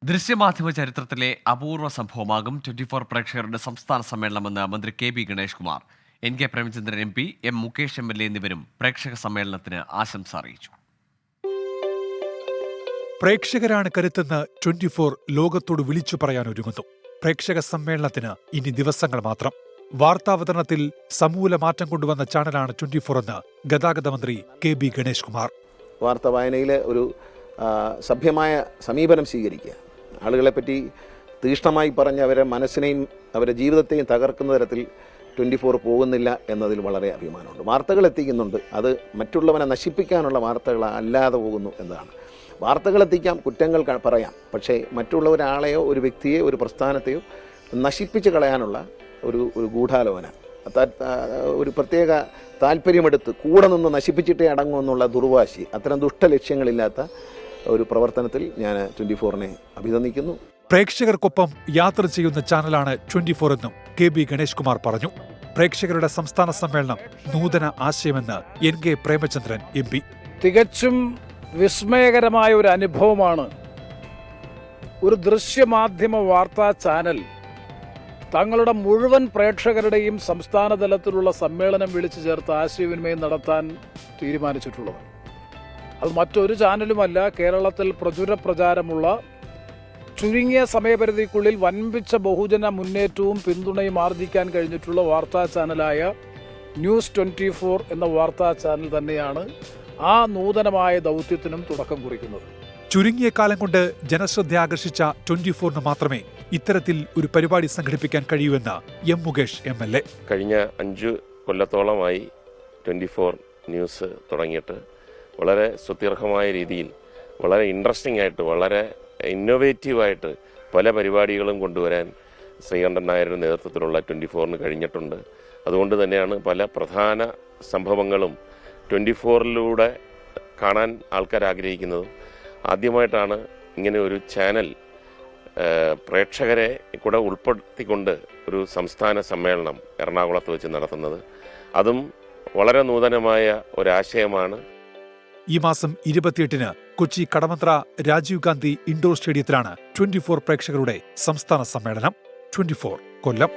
ദൃശ്യമാധ്യമ ചരിത്രത്തിലെ അപൂർവ സംഭവമാകും 24 പ്രേക്ഷകരുടെ സംസ്ഥാന സമ്മേളനമെന്ന് മന്ത്രി K B Ganesh Kumar. N K Premachandran M P, M Mukesh MLA എന്നിവരും പ്രേക്ഷക സമ്മേളനത്തിന് ആശംസ അറിയിച്ചു. പ്രേക്ഷകരാണ് കരുത്തെന്ന് 24 ലോകത്തോട് വിളിച്ചു പറയാനൊരുങ്ങുന്നു. പ്രേക്ഷക സമ്മേളനത്തിന് ഇനി ദിവസങ്ങൾ മാത്രം. വാർത്താവതരണത്തിൽ സമൂല മാറ്റം കൊണ്ടുവന്ന ചാനലാണ് 24 എന്ന് ഗതാഗത മന്ത്രി കെ ബി ഗണേഷ് കുമാർ. വാർത്താ വായനയിൽ ഒരു സഭ്യമായ സമീപനം സ്വീകരിക്കുക, ആളുകളെപ്പറ്റി തീക്ഷ്ണമായി പറഞ്ഞ് അവരെ മനസ്സിനെയും അവരുടെ ജീവിതത്തെയും തകർക്കുന്ന തരത്തിൽ 24 പോകുന്നില്ല എന്നതിൽ വളരെ അഭിമാനമുണ്ട്. വാർത്തകൾ എത്തിക്കുന്നുണ്ട്, അത് മറ്റുള്ളവനെ നശിപ്പിക്കാനുള്ള വാർത്തകൾ അല്ലാതെ പോകുന്നു എന്നതാണ്. വാർത്തകൾ എത്തിക്കാം, കുറ്റങ്ങൾ പറയാം, പക്ഷേ മറ്റുള്ള ഒരാളെയോ ഒരു വ്യക്തിയെ ഒരു പ്രസ്ഥാനത്തെയോ നശിപ്പിച്ച് കളയാനുള്ള ഒരു ഗൂഢാലോചന, ഒരു പ്രത്യേക താല്പര്യമെടുത്ത് കൂടെ നിന്ന് നശിപ്പിച്ചിട്ടേ അടങ്ങുമെന്നുള്ള ദുർവാശി, അത്തരം ദുഷ്ടലക്ഷ്യങ്ങളില്ലാത്ത ഒരു പ്രവർത്തനത്തിൽ ഞാൻ 24നെ അഭിനന്ദിക്കുന്നു. പ്രേക്ഷകർക്കൊപ്പം യാത്ര ചെയ്യുന്ന ചാനലാണ് 24 എന്നും കെ ബി ഗണേഷ് കുമാർ പറഞ്ഞു. പ്രേക്ഷകരുടെ സംസ്ഥാന സമ്മേളനം നൂതന ആശയമെന്ന് എൻ കെ പ്രേമചന്ദ്രൻ MP. തികച്ചും വിസ്മയകരമായ ഒരു അനുഭവമാണ് ഒരു ദൃശ്യമാധ്യമ വാർത്താ ചാനൽ തങ്ങളുടെ മുഴുവൻ പ്രേക്ഷകരുടെയും സംസ്ഥാന തലത്തിലുള്ള സമ്മേളനം വിളിച്ചു ചേർത്ത് ആശയവിനിമയം നടത്താൻ തീരുമാനിച്ചിട്ടുള്ളത്. അത് മറ്റൊരു ചാനലുമല്ല, കേരളത്തിൽ പ്രചുര പ്രചാരമുള്ള ചുരുങ്ങിയ സമയപരിധിക്കുള്ളിൽ വൻപിച്ച ബഹുജന മുന്നേറ്റവും പിന്തുണയും ആർജിക്കാൻ കഴിഞ്ഞിട്ടുള്ള വാർത്താ ചാനലായ ന്യൂസ് 24 എന്ന വാർത്താ ചാനൽ തന്നെയാണ് ആ നൂതനമായ ദൗത്യത്തിനും തുടക്കം കുറിക്കുന്നത്. ചുരുങ്ങിയ കാലം കൊണ്ട് ജനശ്രദ്ധ ആകർഷിച്ച 24ന് മാത്രമേ ഇത്തരത്തിൽ ഒരു പരിപാടി സംഘടിപ്പിക്കാൻ കഴിയൂവെന്ന് എം മുകേഷ് MLA. കഴിഞ്ഞ 5 കൊല്ലത്തോളമായി 24 ന്യൂസ് തുടങ്ങിയിട്ട് വളരെ സുദീർഘമായ രീതിയിൽ വളരെ ഇൻട്രസ്റ്റിംഗ് ആയിട്ട് വളരെ ഇന്നോവേറ്റീവായിട്ട് പല പരിപാടികളും കൊണ്ടുവരാൻ ശ്രീകണ്ഠൻ നായരുടെ നേതൃത്വത്തിലുള്ള 24ന് കഴിഞ്ഞിട്ടുണ്ട്. അതുകൊണ്ട് തന്നെയാണ് പല പ്രധാന സംഭവങ്ങളും 24ലൂടെ കാണാൻ ആൾക്കാർ ആഗ്രഹിക്കുന്നതും. ആദ്യമായിട്ടാണ് ഇങ്ങനെ ഒരു ചാനൽ പ്രേക്ഷകരെ കൂടെ ഉൾപ്പെടുത്തിക്കൊണ്ട് ഒരു സംസ്ഥാന സമ്മേളനം എറണാകുളത്ത് വെച്ച് നടത്തുന്നത്. അതും വളരെ നൂതനമായ ഒരാശയമാണ്. ഈ മാസം 28-ന് കൊച്ചി കടവന്ത്ര രാജീവ് ഗാന്ധി ഇൻഡോർ സ്റ്റേഡിയത്തിലാണ് 24 പ്രേക്ഷകരുടെ സംസ്ഥാന സമ്മേളനം. 24 കൊല്ലം.